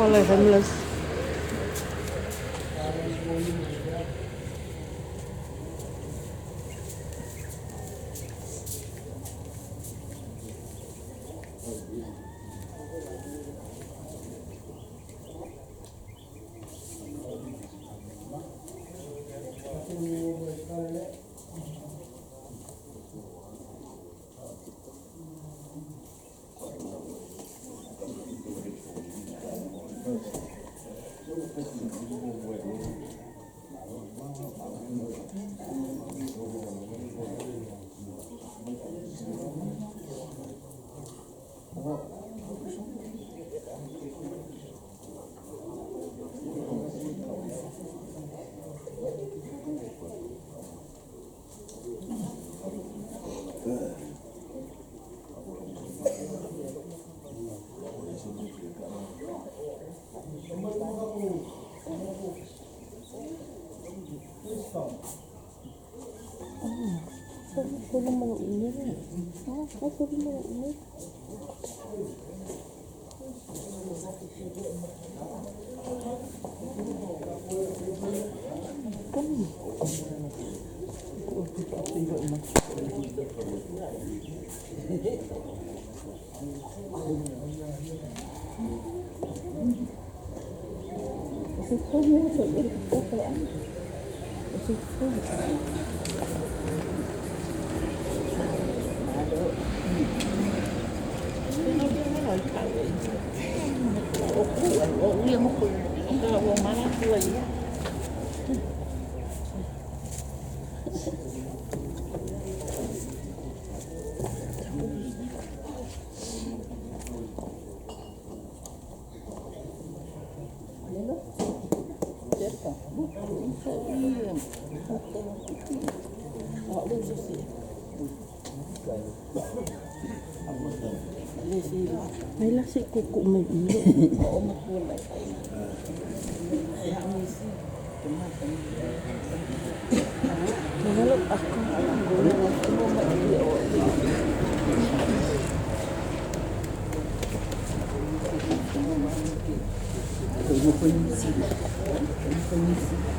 Oleh homeless. Mela si kuku may iyo. Oo, makulay. Mahalap ako. Gulo mo mo maiyo. Ito po yung sila. Ito po yung sila.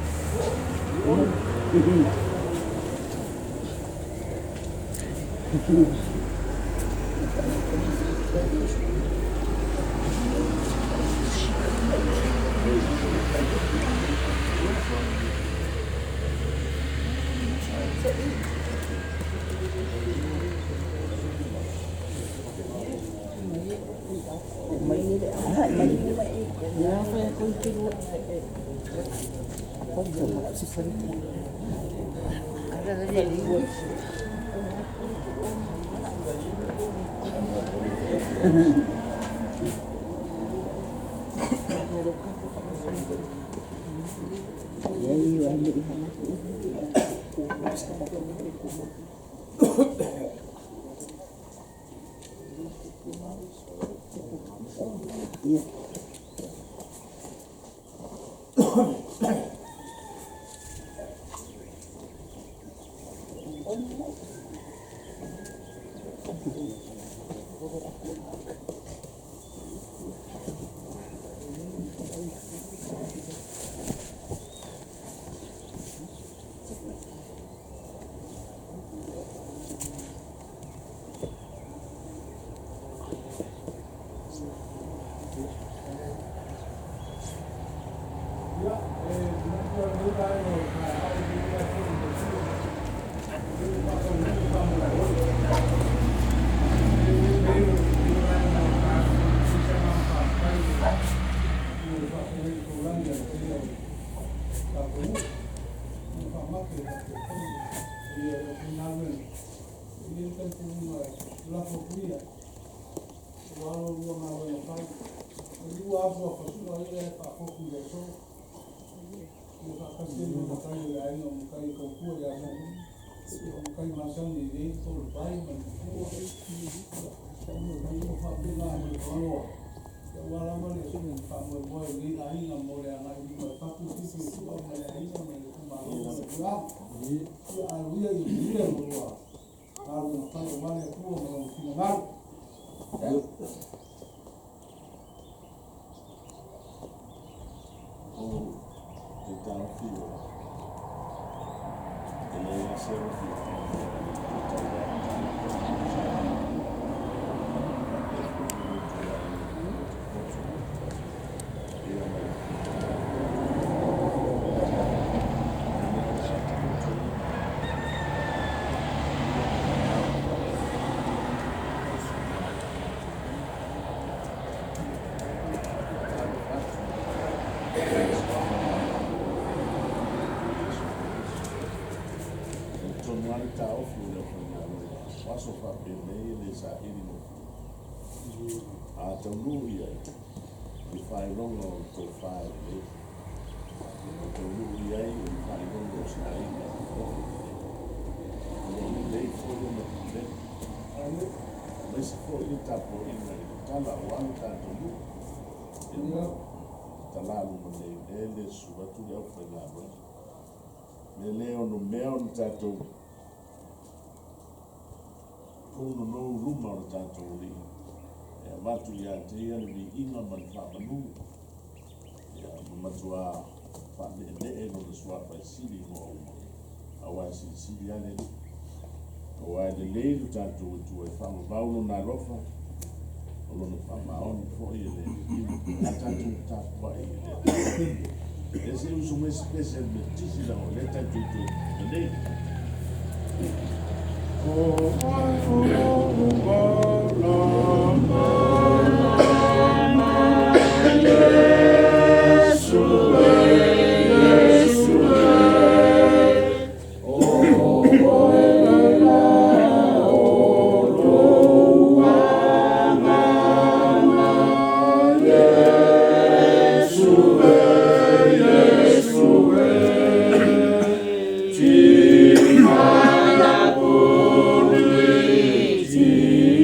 Ti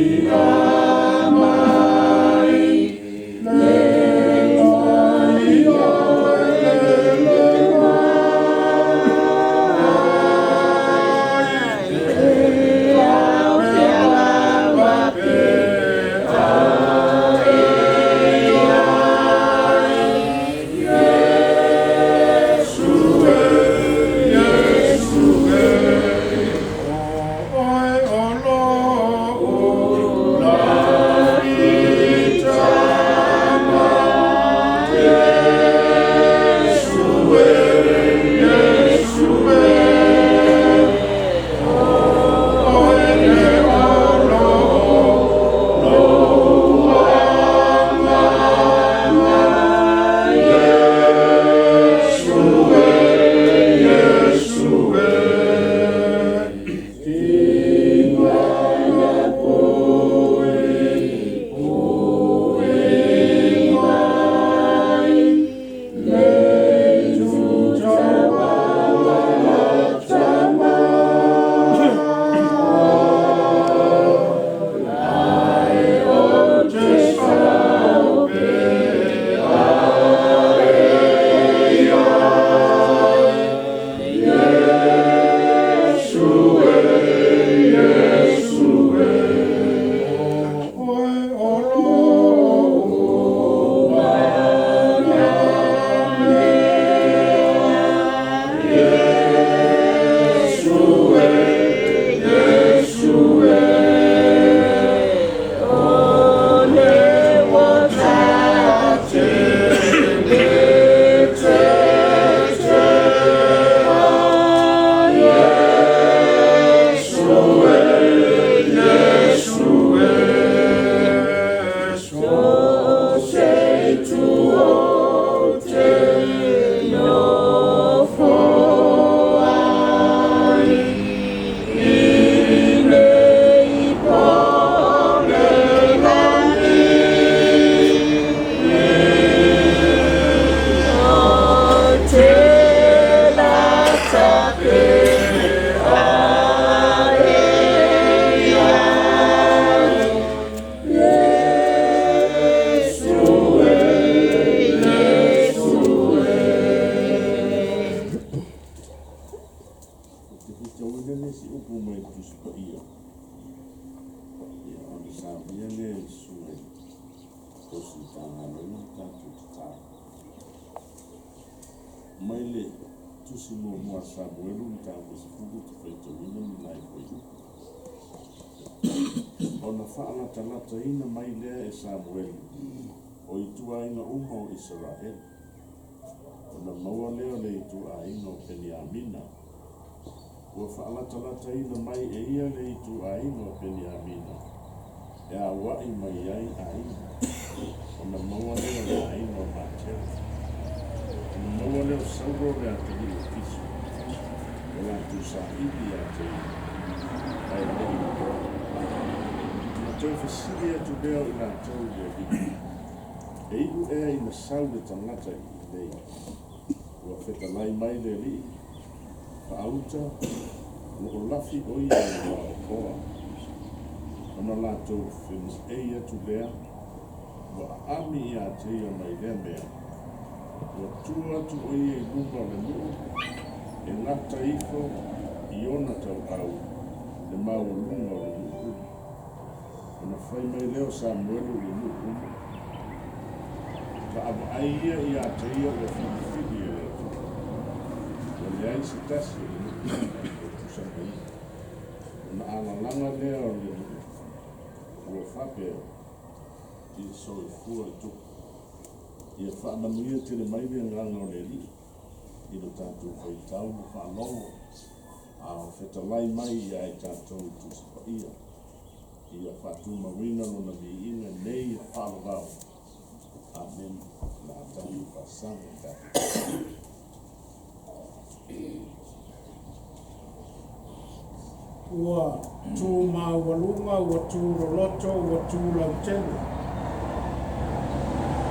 mai tusi pa ia. Ia ona sa via le sue. Tosi tāngana na tātu tā. Mai le tusi mua Samuelu ni tāku si fuku te whaitawina ni nai koe. Ona whaalata ina mai lea e Samuelu. O i tuaina uma o Israel. Ona maua leo le i tuaina o Peniamina. Ua whaalata ina mai e ia le i tuaina o Peniamina. E a wai mai ai aina. Ona maua leo le aina o Matai. Ona maua leo sauro le atari o kisu. O la tu sa ibi atari. Ai lei o koa. Ona toi fasiri atu leo i la tau le viki. E iu ea ina sau le tangata i lei. Ua whetalai mai le li. Whaauta. Ua lafi o ia i la o koa. Ona la tau whinu ei atu lea. Ua ami ia te ia mai lea mea. Ua tua atu o ia i lunga le nuu. E ngata iko i ona tau au. Le mau lunga le nuu. Ona whai mai leo Samuelu le nuu. Ka awa aia i a te ia o whiwhiwi e leo. Ua le ai se tasi le nuu. Ona ala langa leo le nuu. Ua whapea. I soi fua i tuku. Ia whaanamuia te le maile nganga o le li. I lo tātou whaitau mo whaanongo. A o whetalai mai ia e tātou tusipa ia. Ia whatu mawina no na vi inga nei a whaarau. Amen. Nā tau whasanga tātou. Ua tū mawalunga, ua tū roloto, ua tū lautenu.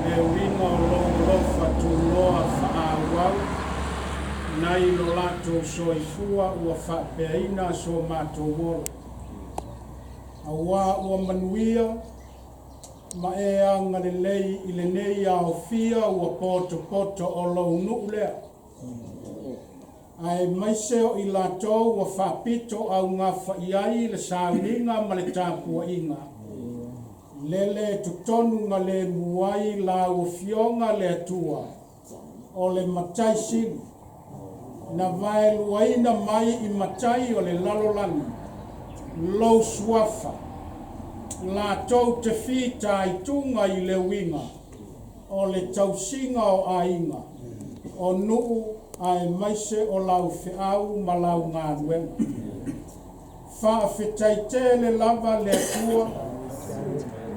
Le winga o lofa tū loa whaawau. Nai lo lato soifua ua whapeaina so mātou wola. Awa ua manuia, ma e anga le lei i le nei au fia ua poto o lau nuu lea. Ai maise o i latou ua whapito au ngā whaiai le sauninga ma le tāpua inga. Lele tutonu nga le muai la ua fionga le atua. O le Matai sili. Na vai luaina mai i Matai o le lalolani. Lou suafa. La tau te whita i tunga i le winga. O le tausinga o ainga. O nuu ai maise o lau whiau ma lau ngā nuenga. Whaafetaite le lava le atua.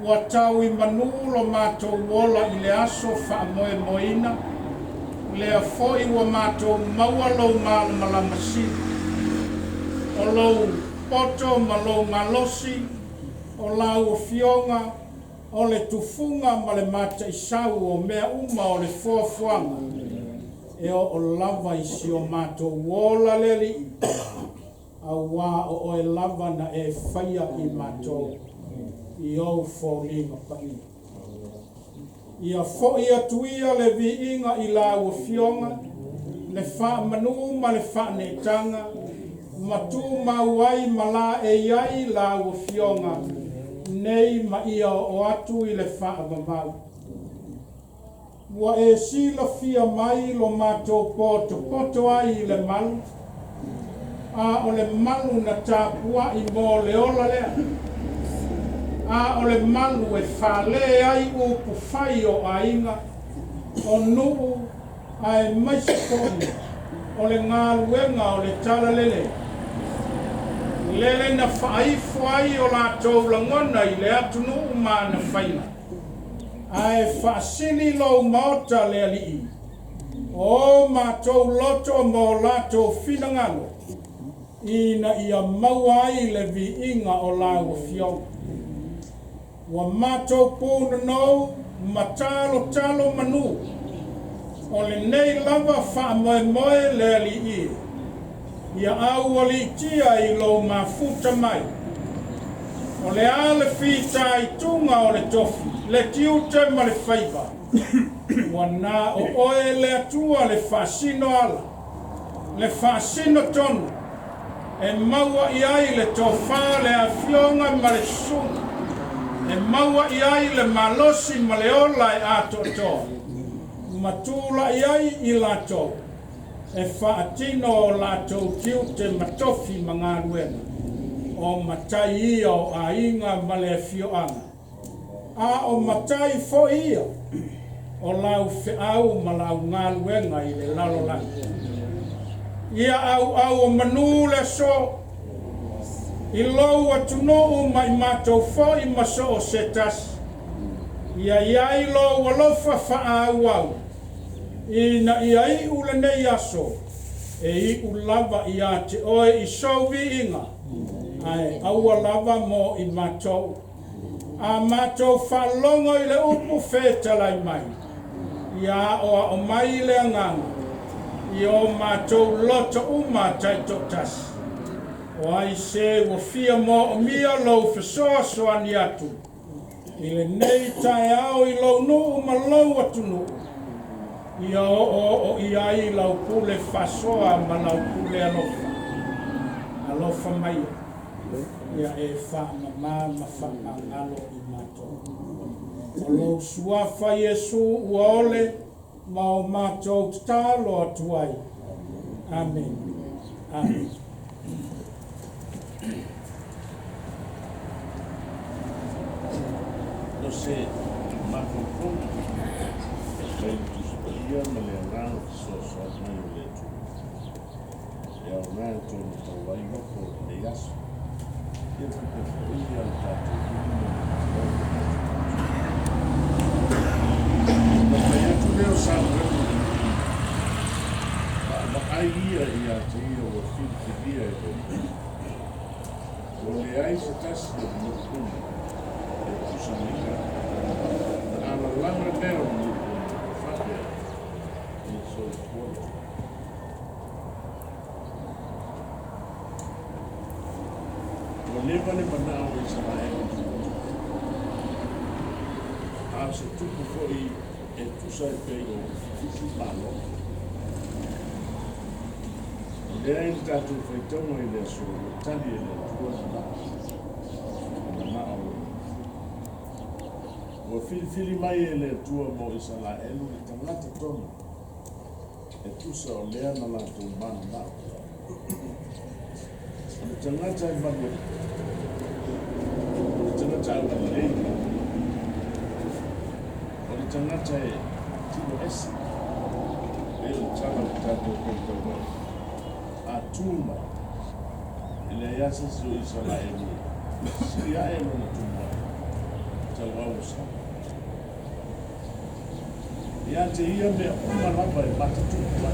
Ua tau i manulo mātou wola i le aso whaamoe moina. Lea foi ua mātou maua lou mālo malamasi. O lou poto ma lou ngalosi. O lau o fionga. O le tufunga ma le mata isau o mea uma o le fuafuanga. E o lava i si o mātou wola le li. A wā o e lava na e whaia i mātou. I au fōlinga pai. Ia fōi atuia le vi inga i la ua fionga, le wha manu ma le wha netanga, matu mauai ma la e iai la ua fionga, nei ma ia o atu i le wha avamau. Ua e sila fia mai lo mātou poto ai i le malu, a o le malu na tāpua i mō le ola lea. A o le malu e whale ai upu whai o ainga, o nuu ai maisiponi, o le ngā luenga o le talalele. Lele na whaifu ai o la tau langona i le atu nuu ma na whaina. Ai whaasini lau maota le alii. O ma tau loto mo la tau whinangalo. Ina ia maua ai le vi inga o la ufionga. Wa mātou pūna nou, matalo manu. O le nei lava wha moe le ali i. Ia au ali tia i lo mafuta mai. O le ale whita i tunga o le tofi, le tiute ma le whaiva. Wa nā o oe le atua le whaasino ala, le whaasino tonu. e maua i ai le tofa le afionga ma le sunga, e maua i ai le malosi ma le ola e ato to, matula i ai i lato, e whaatino o lato kiu te matofi mangaruena, o matai ia a inga ma le afioanga, a o matai fo ia, o lau whiau ma lau ngaruenga i le lalolanga. Ia au o manu le so, i lou atu mai mātou fo i maso o setas. Ia i lou alofa whaau au. Ina ia i ule nei aso, e i ulava i a te oe i sovi inga. Ai aua lava mo i mātou. A mātou whalongo i le upu whetalai mai. Ia o mai le anganga. I o mātou loto uma taito tasi. O ai se o fia mo o mia lau whesoa soani atu. I le nei tae au i lau nuu ma lau atu nuu. I o i ai lau pule whasoa ma lau pule alofa. Alofa mai. Ia e wha ma wha alo i mātou. O lau suafa Yesu ua ole. Ma o mātou tālo atu ai. Amen. Amen. No se makokonga, kai tusupalia ma le angao kisoso mai o le tu. E au ngā tōna tawai noko le yaso. E pukapuia al tātou leo Samuel ma ai ia i a te ia o whiwhiria e koe. O le ai se tasi o mukuna e kusanika. Na ala langa leo mukuna o whapea i soi kuona. O lewa le manao i sa maenga a se tupu fo i e tusa e pei o malo. E ai ni tātou whaitonga i lea so, tali e lea tua na nao. O whili mai e lea tua mo i sa la elu i tangata tonu. E tusa o lea na lātou mana nao. O le tangata e manu. O le tangata au na leina. O le tangata e tino esi. E le tala o tātou koutou. A tuma. Ele ia se so i sa la elu. Si a elu na tuma. Tau au sa. Ia te ia mea uma lava e mata tuma.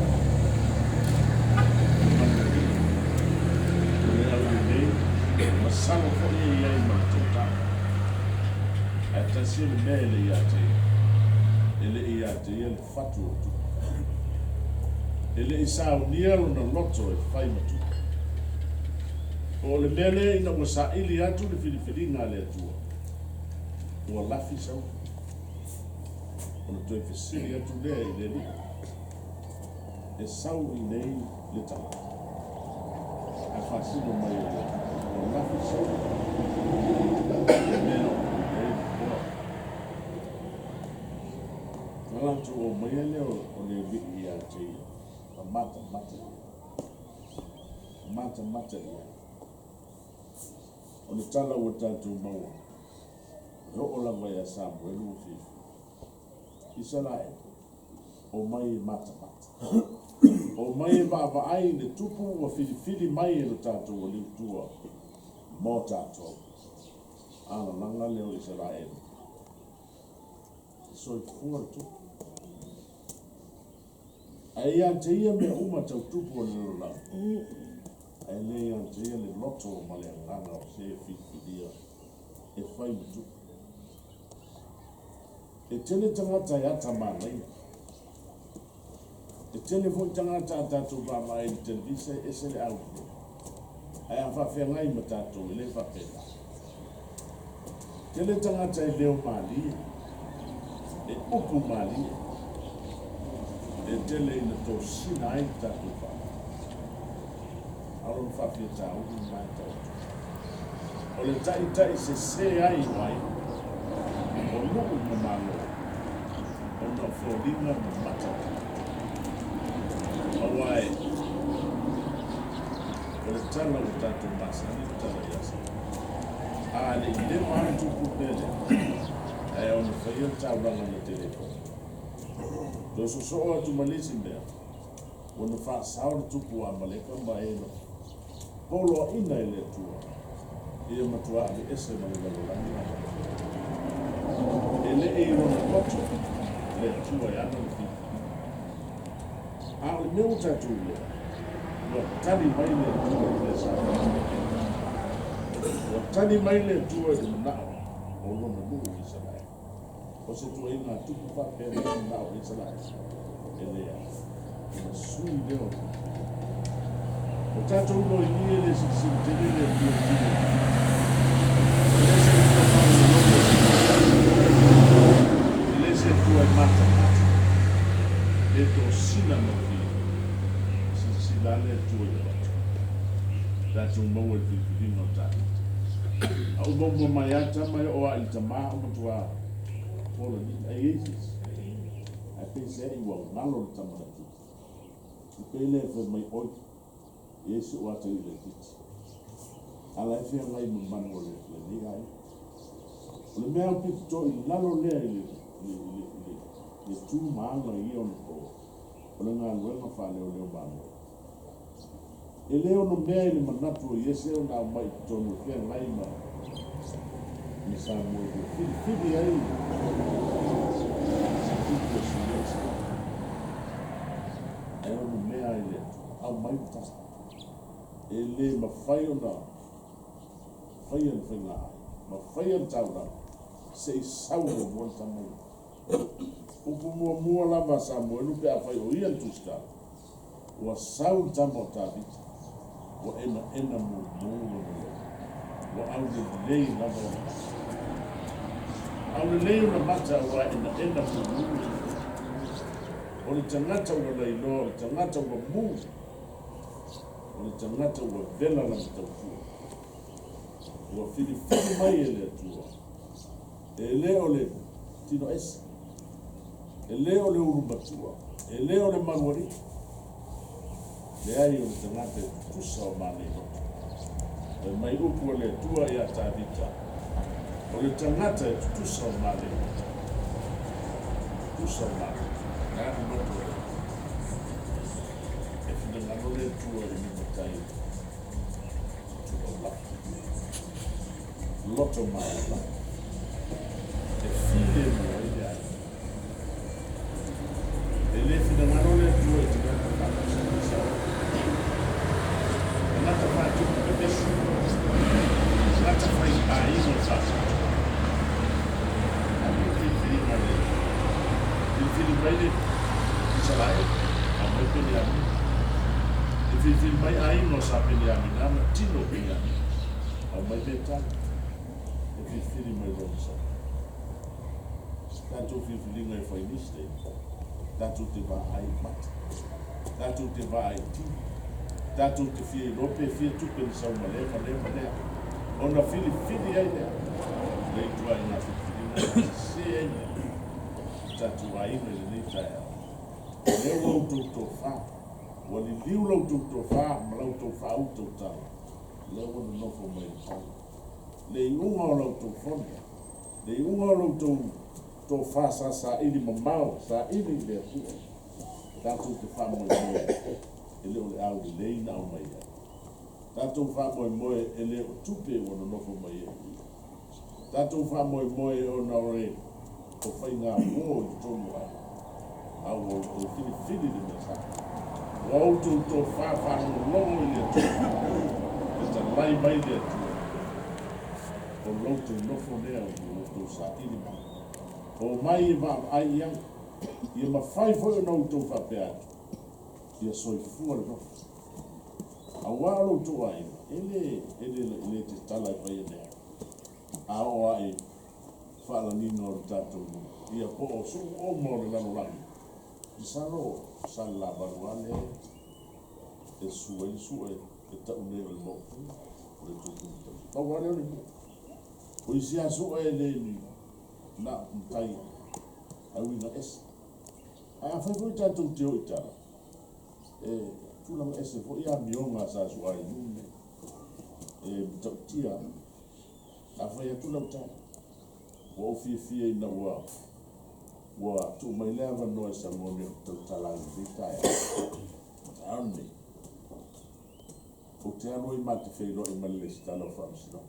Ele au nei. Ma sano fo ia i mata tuma. A tasi le mea ele ia te. Ele ia te ia le fatu o tuma. Ele isa unia na loto e fai matu. O le mele ina ua sa ili atu le filifilinga le atua. Ua lafi sau. O le toi fesili atu lea i le li. E sau i nei le tala. A fasino mai le. O lafi sau. Le mele o le ua. Nalantu o maiele o le vi i a te ia. Mata ia. O le tala ua tātou maua. E o lava ia Samuel o fifi. Isa lae. O mai e mata. O mai e vaavai le tupu ua filifili mai e le tātou o liutua. Mō tātou. Ana langa leo isa lae. So i kua le tupu. Ai ante ia mea uma tau tupu o le rola. Ai nei ante ia le loto o male angana o se whiwhiria. E whai mutu. E tene tangata i ata mānei. E tene fo tangata a tātou pāma e televisa e se le au. Ai a whawhia ngai ma tātou i le whapena. Tene tangata i leo māli. E upu māli. E tele ina tō sina ai tātou wha. Aron whawhia tau ni mai tau. O le tai se ai wai. O nuku mo malo. O na whoringa mo mata. Awai. O le tala o tato masa ni tala yasa. A le ile maa tuku pele. E o na whaia tau ranga na telefoni. Do so atu malisi mea. O na wha saura tuku a maleka ma e no. Polo ina ele tua. Ia matua ave ese malgalolani. Ele e o na koto. Le tua e ana uti. A le meu tatu le. No tani mai le tua le sa. O tani mai le tua e manao. O no na nuu i sa lai. O se tua ina tuku pa pere i manao i sa lai. Ele a. Ina sui leo. O tatou no i nie le si tele le tua. Lese tua e mata. E to sina no ki. Si la le tua e mata. Tatou mau e ki no tatu. Au mo mai ata mai o a itama o tua. Polo ni ai esis. A pense e wa ngalo tama tu. I pele fe mai oi. Yesu o ata i le kiti. Ala e fia ngai mamano o le ni ai. O le mea piti to i lalo lea i le tū maanga i ono ko. O le ngā luenga wha leo leo mano. E leo no mea i le manatu o Yesu o nā mai tonu fia ngai ma. Ni sa mo e fili ai. Sa kiko si Yesu. E ono mea i le au mai tasta. E le mawhai o nā, whai an whainga ai, mawhai an taura, se i sauro mua tamai. Upu mua lava sa mua lupe a whai o ian tuska, ua sau tamo tā vita, ua ena mua ua au le lei lava o na. Au le lei o na mata ua ena mua. O le tangata ua leiloa, o le tangata ua mua. O le tangata ua vela la matautua. Ua fili mai e le atua. E le o le tino esa. E le o le urumatua. E le o le manuari. Le ai o le tangata e tusa o mane noto. E mai upu o le atua e a tāvita. O le tangata e tusa o mane noto. Tusa o mane. Nāni noto e. E fina ngano le tua e ni Matai. Tua la. Loto mai la. E fine mo e ai. E le fina ngano le tua e tina kaka sa. E nata wha tuku pe pesu. Nata wha i a ino sa. A mi fili mai le. Fili mai le. Isa lai. A mai pene a mi. E fili mai a ino sa pene a mi. Nana tino pene a mi. A mai beta. E fili mai ronsa. Tato fili ngai fai niste. Tato te va ai mata. Tato te va ai ti. Tato te fie rope fie tupe ni sa umalefa lefa lea. Ona fili ai lea. Lei tua ina fili ngai se ai lea. Tato a ina le nei tae. Leo lau tō wha. Wali liu lau tō wha. Ma lau tō wha au tō tau. Leo wana nofo mai tau. Le unga o lau tō whonga. Le unga o lau tō wha sa ili mamao. Sa ili lea tua. Tato te wha moe moe. E leo le au le leina au mai a. Tato wha moe moe e leo tupe wana nofo mai a. Tato wha moe moe o na ore. O whai ngā mō i tonu ai. Au o fili de me sa. O auto tō whāwhāno longo i lea tō. E ta lai mai lea tō. O lauto nofo lea o tō sa ili mai. O mai e wā ai iang. Ia ma whai foi o nau tō whapea atu. Ia soi fua le nofo. A wālo tō ai. Ele te tala e whai nea. A o ai. Whala nino o tatou. Ia po o su o mo le lano langi. Isaro Salelavalu e sue e ta une o mo o le tuku pa wale o le mo o isi aso e le ni na Matai a wina es a fa fo ta tu tio ita tu la es fo ia mionga sa so ai ni tia a fa ia tu la ta o fi na wa tu mai leva no sa mo ni tu tala vita ya ande o te alo I mate feiro I male stalo famsino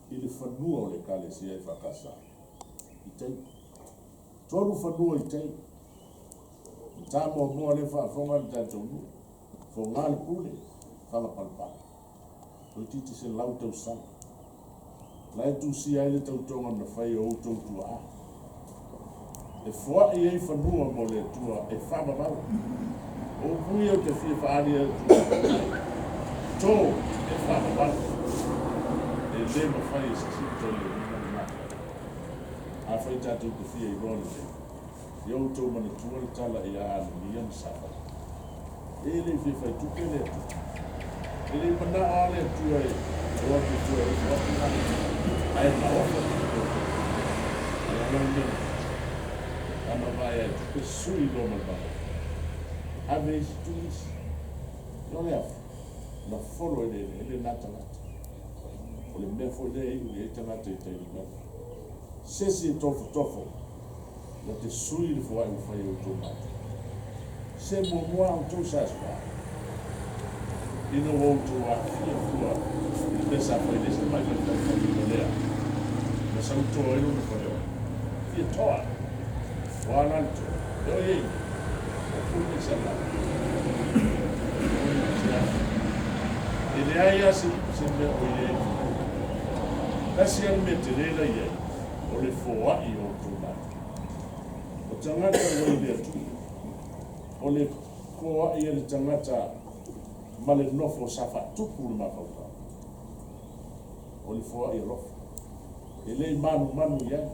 il fanua o le kale si e fakasa itei toru fanua itei tamo mo le fa fonga ta tonu fonga le pule fala palpa o titi se lauta usa lai tu si ai le tautonga na fai o tu a e foa I fanua mo le tua e fama mau o pui o te fia faaria to e fama mau e le ma fai e sasi tole a fai tatu te fia I rone Yo to mana tua le tala I a Neemia safa e le fia fai tupe le e le mana a le tua e o atu tua e o atu ai ma ofa ai ana mea ana vai e tupe sui lo ma baba ave tuis no le af na folo ele nata o le mea fo le e tangata I tei na sesi tofo na te sui le fo ai u fai o tō mata se mo moa o tō saswa ina o tō a fia fua I le sa fai lese mai ka tau lea na sa uto e no fo leo fia toa o ananto eo ei o pune sa la e le aia se mea o iei kasi al me te reila iei o le foa I o tō mata o tangata wai le atu o le foa I le tangata ma le nofo safa tupu le mafauta o le foa I lofa e lei manu iai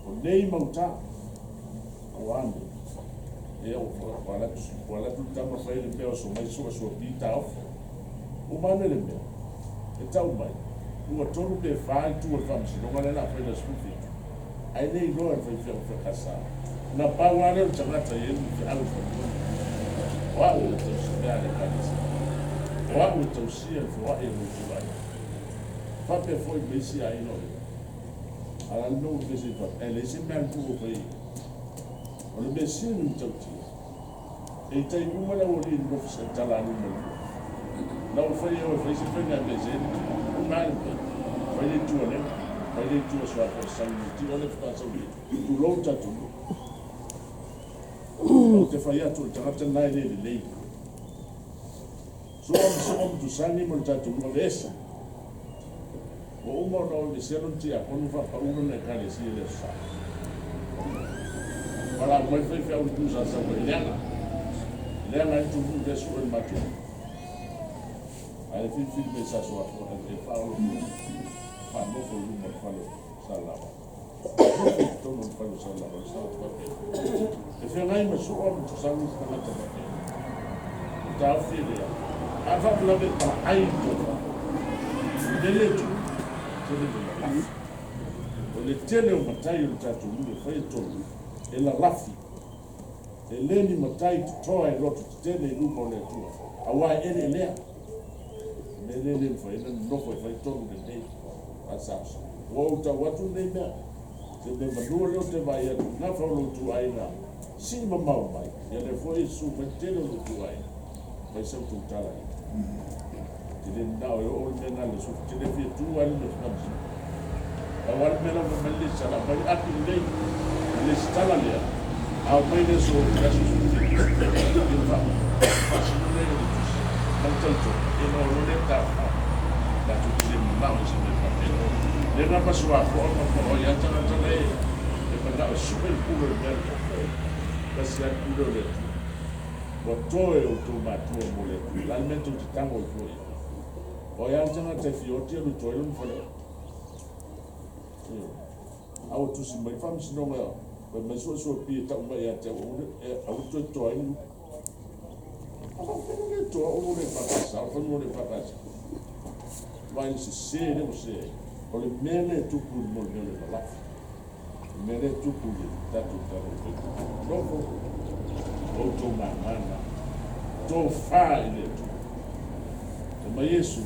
o nei mauta o ane e o wala tu tama fai le mea so mai sua pita ofa o mane le mea e tau mai ua tonu pe fai tu al famsi no ngale na fai la skufi ai nei no al fai fai kasa na pa ngale o tangata ye ni fi alu fa wa o te sia le kanisa wa o te sia fo e no tu vai fa pe foi mesi ai no ala no que se fa ele se me tu o fai o le mesi ni tauti e tai uma la o li no fa tala ni no na o fai se fai na mesi Fai le tua le, fai le tua sua for sangue, ti ole fa sa tu lonta tu. O te fai atu te ngata nai le le. So tu sangue mo tatu mo esa. O umo no le selo ti a konu fa pa uno ne kale si le sa. Para mo fai fa u tu sa mo leana. Leana tu mu de su el matu. Ai fi me sa so e Paulo fa no fo lu mo falo salava to mo falo salava e fe nai ma so o to salu sta na ta filia a fa la be pa ai to dele tu o le tele o Matai o tatu lu fa to e la rafi e leni Matai to ai roto tele lu mo le tu awa ele lea le fai no fai todo de dei asas volta watu nei me se de valore te vai a na falo tu ai na si mamma mai e le foi su mettere lo tu ai vai se tu tala ti de na o le na le su ti de fi tu ai no snabs awal me la me le sala vai a ti lei le stala le a mai de so caso su fa tanto e non è da tutti le mani si le na pasua ko ya tana tale e per la super culo del la si al culo del boto e automato mole l'almento di tango fuori poi altana te fioti e to non fa au tu si mai fam si no ma so pi ta ma ya te o auto to ai Ele toa o le patasa, o no le patasa. Vai se sere você. O le mele tupu mo le la. Mele tupu le tatu tatu. Logo o to mana. To fa ile tu. Ma Yesu.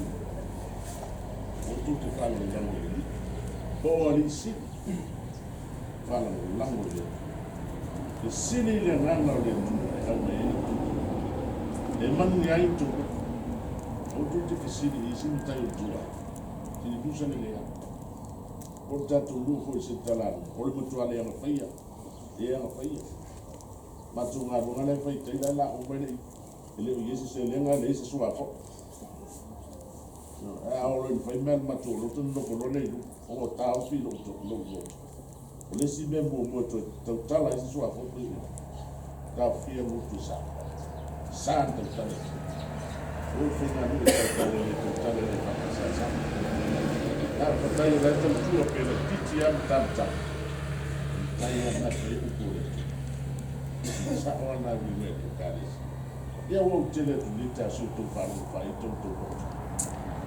O tu te fala le lango le. Po ali si. Fala le lango le. E sini le ngana le tu. Au me e manu ya itu o tu te kisiri isi mtai o tua tini kusa le lea o tatu luho isi talano o le mutu ale anga whaia e anga whaia matu ngā runga le whai teila la o mene e leo iesi se lenga le isi suako a o le whai mea matu o lotu noko lo leilu o tau filo o toku lo o le si mea mo tau tala isi suako tau fia mutu sa Santo tale. O final do tale le passa. Ah, tale la tua per tutti am tanta. Tale na fe o pure. Sa ona vi me cari. E o tele do lita su to fare fai to.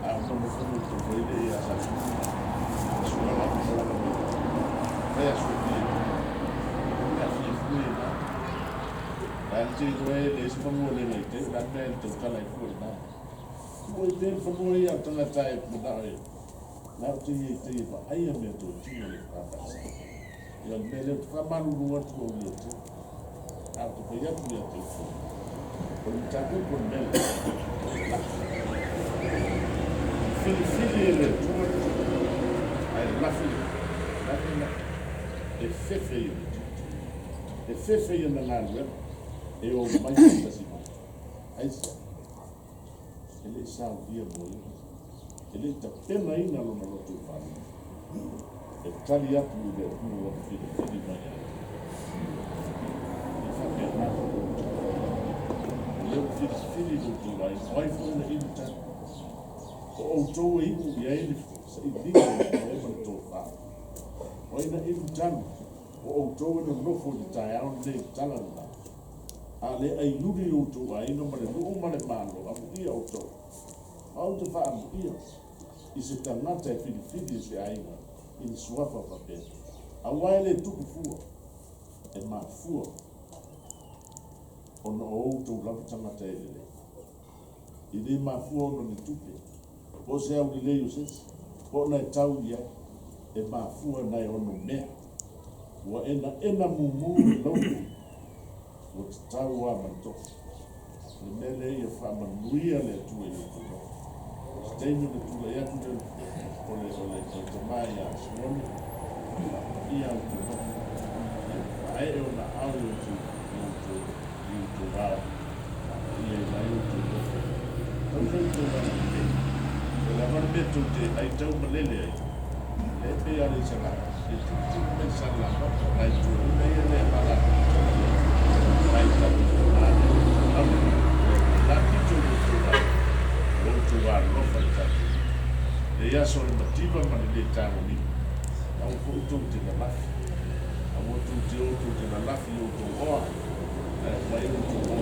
Ah, non lo fanno to voi le a sa su. Su la parola. Vai a su di. La fine. Anzi, le siamo le mette, la mente tala fuori da. Poi del fuori a tala tai budai. La ti va, ai a me to ti le papa. E al mele fa manu no tu o tu. A tu poi a tu tu. Con tapo con mele. Fili le tu. Ai la fili. La fili. E fefe na nalwe. E o mai ta si ai sa ele sa dia boi ele ta pena ina lo no tu fa e tali atu de no fi mai e fa que na eu fiz do tu vai foi na ina o to e o ele sai diga o to fa oi na ina o to no fo de ta on de talanga ale ai luri o tu ai no mare no mare malo a ia o to au te fa ia i se tangata e fili se ai in suafa pape a waile tu fu e ma fu ono o tu la tangata e le i de ma fu ono ni tupe o se au le yo se o na tau ia e ma fu na ono me wa ena mumu no o te tau a manto. Le mele ia wha manuia le tu e tu. Steinu le tu le atu le o te mai a suoni. Ia o tu no. Ae o na au o tu rao. Ia na i o tu no. Tau whai tu na te. E la whan me tu te ai tau malele ai. E pe ale sa la. E tu me sa la. Ai tu me ia le mala. Ai tau na la kitu o tu va no falta e ya so motiva ma le tamo ni au tu te na la au tu te na la fi o tu o vai o tu o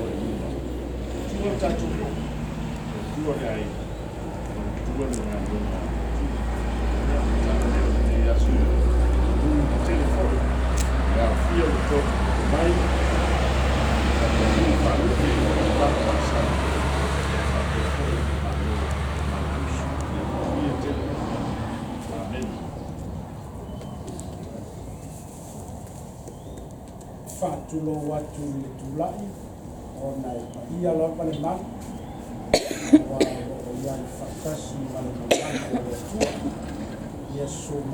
tu o ta tu tu o ai tu o na no ya so tu telefone ya fi o tu mai Fatulo watu le tulai ona ia la pale ma wa ia fakasi male mangana le tu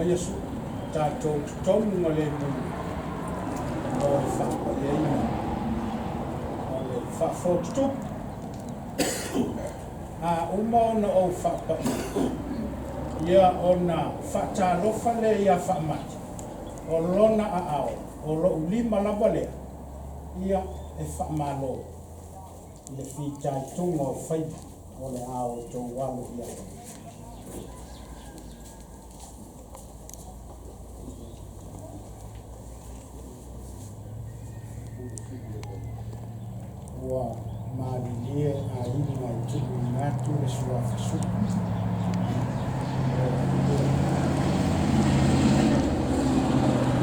yesu tato tomu male mu o fa pale ina fa foto a uma ona o fa pa ia ona fa talo fa le ia fa mati o lona a ao o lo lima la bale ia e fa malo le fi tai tungo fai o le ao to walu ia wa marilie tu le suafa su.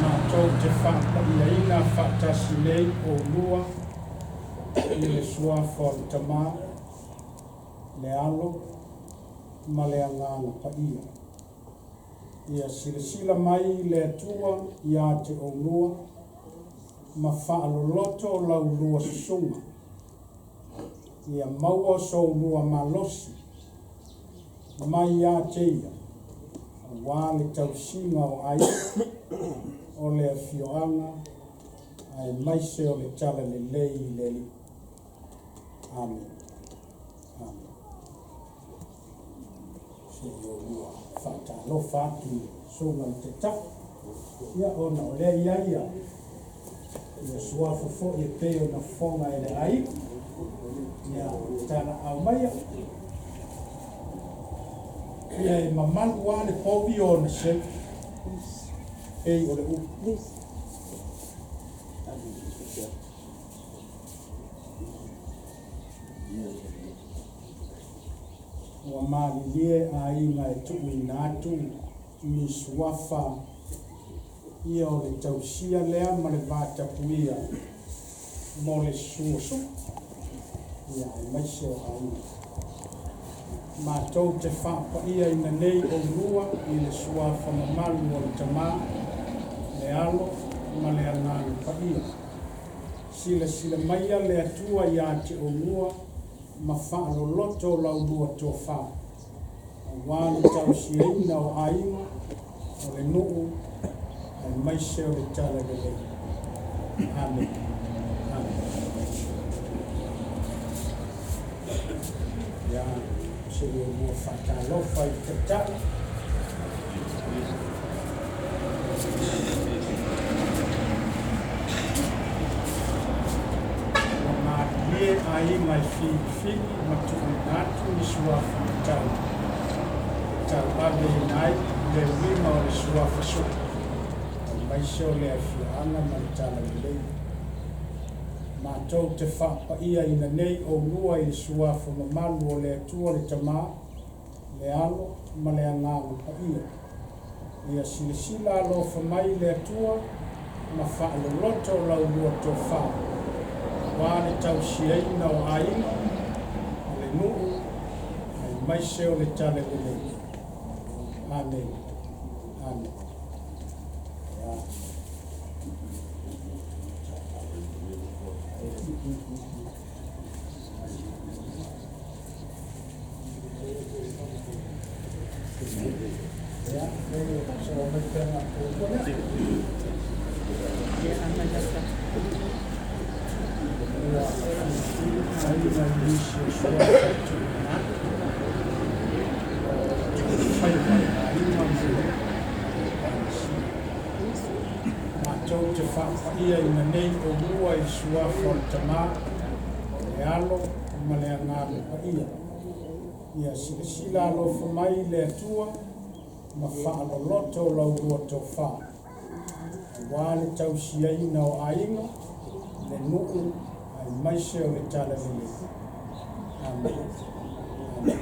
Mātou te whaapaia whaatasi nei o lua i le suafa o le tamā, le alo, ma le anganga paia. Ia silasila mai le atua ia te o lua, ma whaaloloto lau lua susunga. Ia maua so lua malosi, mai ia te ia, wā le tausinga o ai, o le fioanga, ai maise o le tala le lei le li. Amen. Amen. Se o lua whaatalo whaatu songa i te tak. Ia ona o lea ia ia. Ia suafofo i peo na fonga e le ai. Ia tana au maia. Ia e mamalu wane povi o na se. Ei o le u. Wa malilie a inga e tuku inatu mi suafa ia o le tausia lea ma le vata puia mo le suoso ia e maise o haina. Mātou te whapa ia ina nei o lua i le suafa mamalu o le tamā, le alo ma le ananu pa ia. Sila maia le atua ia te o lua ma whaaloloto lau lua tō wha. Wāle tausiaina o ainga, o le nuu, ai maise o le tala le lei. Amen. Amen. Ia, se o mua whakalofa i te tala. Ie ai mai fili matu'i atu i suafa tau. Tau ave nai le wima o le suafa so. Maise o le afianga ma le tala le lei. Mātou te whapa ia ina nei o lua i suafa mamalu o le atua le tamā, le alo ma le anganga pa ia. Ia silasila alofa mai le atua ma whaaloloto lau lua tō wha. Wāle tausiaina o ainga, o le nuu, ai maise o le tale le lei. Amen. Amen. Mātou te whaapaia ina nei o lua i suafa o tamā, le alo ma le angalo paia. Ia silasila alofa mai le atua ma whaaloloto lau lua tō wha. Wāle tausiaina o ainga, le nuu, ai maise o le tala le lei. Amen. Amen.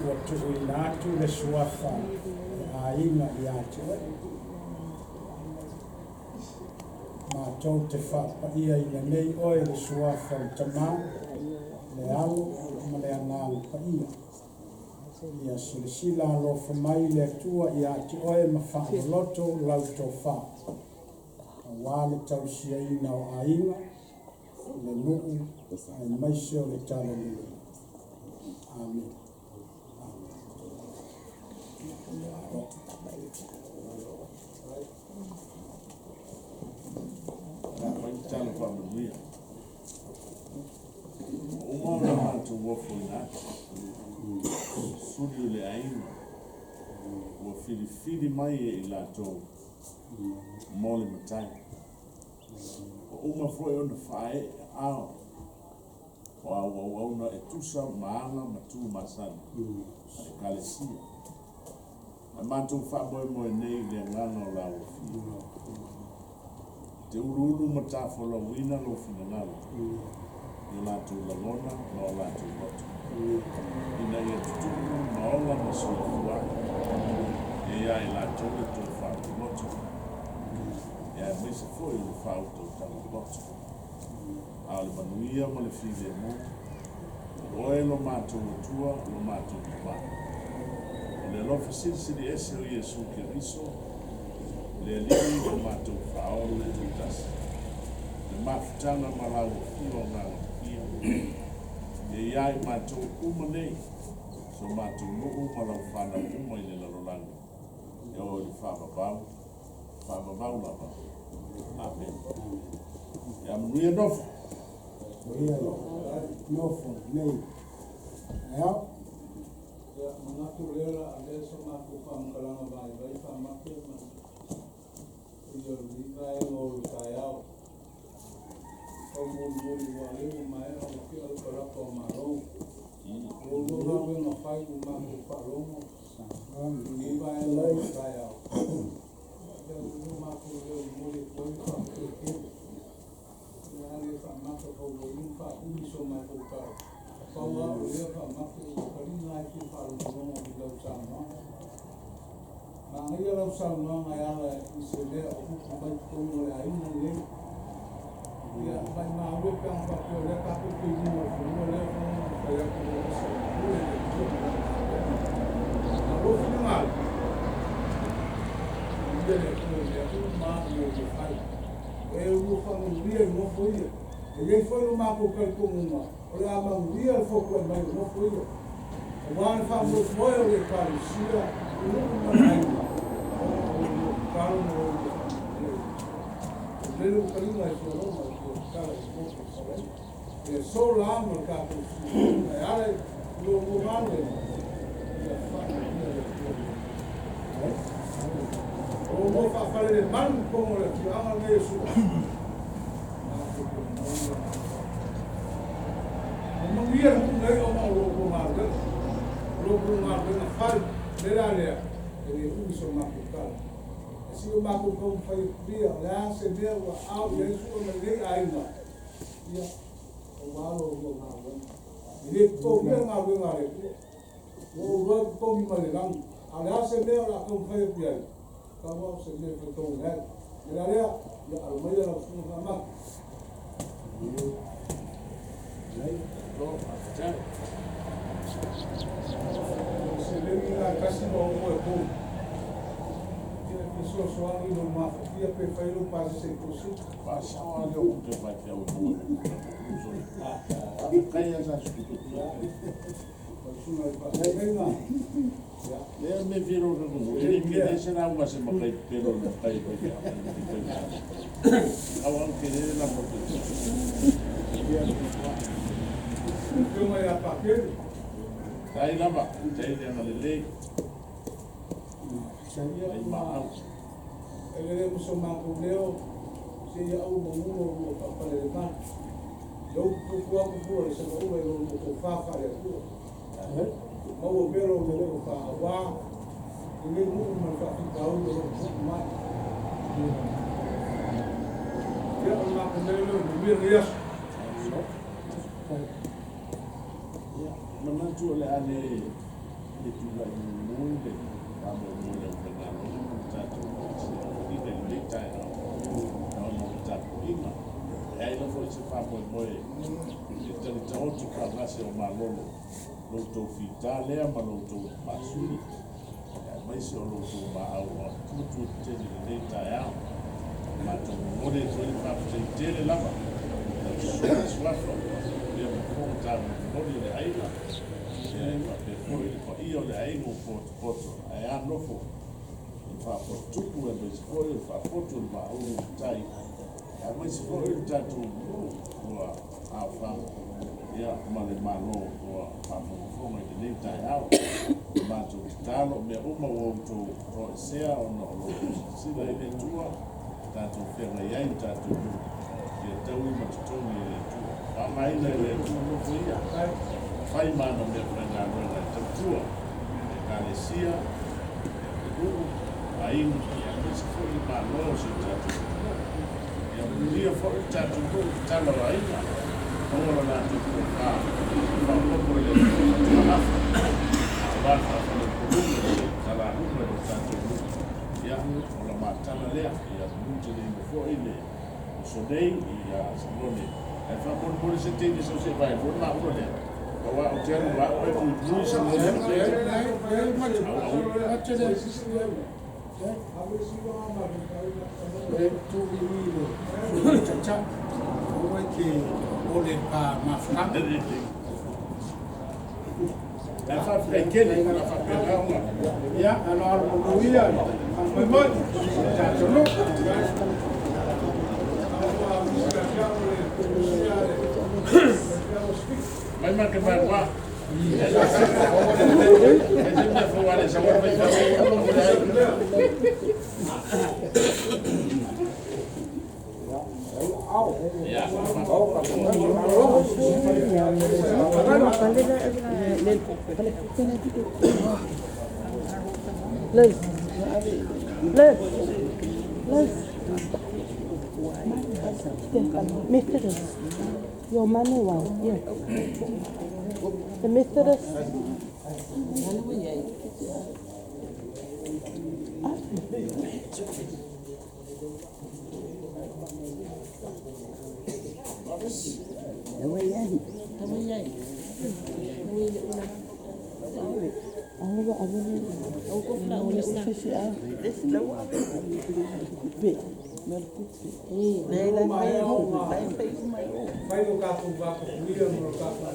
Ua tu'u ina atu le suafa ainga i atu. Mātou te whapaia ina nei oe le suafa o tamā, le alo ma le ananga paia. Ia silasila alofa mai le atua i ati oe ma whaaloloto lau tō wha. Wāle tausiaina o ainga, le nuu, ai maise o le tala le lei. Amen. Tala whamanuia. O maura mātou wafo i nātu. Suri o le ainga. Ua whiri mai e i lātou. Mole Matai. O uma foi ona whae ao. o au na e tusa maanga matu masani ale kalesia a matu fa mo nei le ngano la o fi te urulu matafolo wina lo fina ngalo la tu la lona no la tu moto ina ye tu no la no so fuwa e ai la tu to fa moto ya me se foi o fa to ta moto al manuia mo le file mo oe lo mato tua lo mato tua le lo fasil di essere Gesù che riso le lì lo mato fao le tutas le maftana malau fio na e ai mato umane so mato no malau fana uma ile la rolando e o le fa babau la ba amen ya mnuia nofu Nofo, nei. Ja. Ya, mengaku lela ada sama aku pam kalanga vai pam aku mas. Iyo lika yo sayao. Como muri wale mai o que o para com marrom. O lo no fai com maco palomo. E vai lá e sayao. Eu maco eu muri foi pam que ale fa mako ko yin fa uni so ma ko ka fa wa o le fa mako ko ni na ki fa lo no mo do sa no ma ngi lo sa no ma ya la se le o ku ba ko mo ya yin le ya ba ma we ka fa ko le ka ko ki ni mo mo le ko fa ya ko so lo fi mal de le ko ya ko ma mo ko fa eu não falo dia não foi ele foi no mapa que ele comum olha a mão dia foi com mais não foi o ano famoso foi o de parecia o não mais o carro no ele o carinho mais o cara é só lá no carro é área do mal o vou falar de mal como ele chama isso não ia não é o mal na fal de área ele usa uma cuca se o mago como foi dia lá se deu ao isso não nem ainda ia o mal ele todo na área o vou como malegão aliás se deu lá como foi dia kalau sedih betul kan, jadi ya alumni yang harus mengamak. Sedih kita kasih bawa itu, kita kisah soal ini rumah, dia pergi lu pasti sekusi. Passa olha o que vai ter o mundo. Kayak saya sudah. Eu me viro no mundo. Ele me deixa na uma semana para ir pelo Matai. Ao querer na moto. Como é a papel? Aí lá vai. Aí na lei. Aí mal. Ele musuh com Deus, se eu não para levar. Eu procuro por isso, eu não faço mau belo belo ka wa ini mu mereka tahu mai dia orang belo belo ya menantu oleh ale itu lagi muda kamu mulai dengan satu di dalam data kalau satu lima aí não foi se faz boy então então tu faz o malolo loto fitale ama loto masuli mas se o loto mau tudo tele data ya mato mole tole para tele lava suafa dia conta mole de aina para foi io de aina foto aí a novo fa tudo é mas foi fa foto mau tai mas foi tanto a fama ya male malo o papo como de nem tá ao mas o talo me uma o to sea o no se da ele tua tanto ferra ya tanto e tão uma tão ele tua mai le tulo fuia. Fai mana me prena rona tatua. Kalesia. Ai se foi malo se tatu. Ya dia foi tatu talo ai. Ora la tu fa. Fa poco le fa. Va fa le tala numero tatu. Ya ora matana lea ya muito de foi le. So dei ya salone. E fa por se tem so se vai por na ora. Wa o tero wa pe tu tu se le. La fa frekele la fa perama. Ya, alors Louia, en mode, Vai ma che va qua. Methodist. Your money one, yeah. The Methodist. Vai no carro vaco comigo no carro.